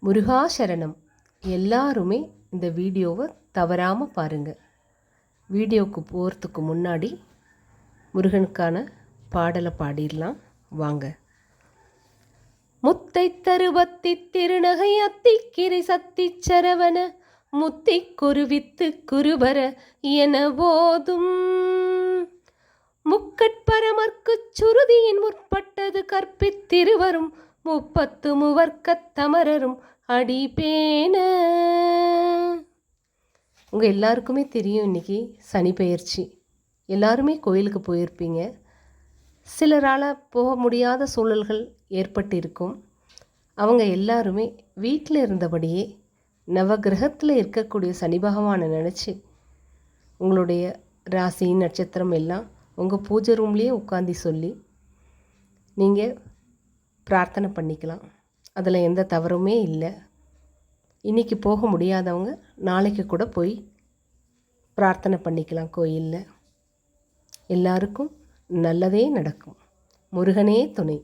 முருகா சரணம். எல்லாருமே இந்த வீடியோவை தவறாமல் பாருங்கள். வீடியோவுக்கு போகிறதுக்கு முன்னாடி முருகனுக்கான பாடலை பாடிடலாம் வாங்க. முத்தை தருவத்தி திருநகை அத்திக்கிரை சத்தி சரவண முத்தி குருவித்து குருவர என போதும் முக்கட்பரமர்க்குச் சுருதியின் முற்பட்டது கற்பித்திருவரும் 30 மூவர்க்கத் தமரரும் அடிபேன. உங்கள் எல்லாருக்குமே தெரியும், இன்றைக்கி சனி பெயர்ச்சி. எல்லாருமே கோயிலுக்கு போயிருப்பீங்க. சிலரால் போக முடியாத சூழல்கள் ஏற்பட்டிருக்கும். அவங்க எல்லாருமே வீட்டில் இருந்தபடியே நவகிரகத்தில் இருக்கக்கூடிய சனி பகவானை நினச்சி உங்களுடைய ராசி நட்சத்திரம் எல்லாம் உங்கள் பூஜை ரூம்லேயே உட்காந்து சொல்லி நீங்கள் பிரார்த்தனை பண்ணிக்கலாம். அதில் எந்த தவறுமே இல்லை. இன்றைக்கி போக முடியாதவங்க நாளைக்கு கூட போய் பிரார்த்தனை பண்ணிக்கலாம் கோயிலில். எல்லாருக்கும் நல்லதே நடக்கும். முருகனே துணை.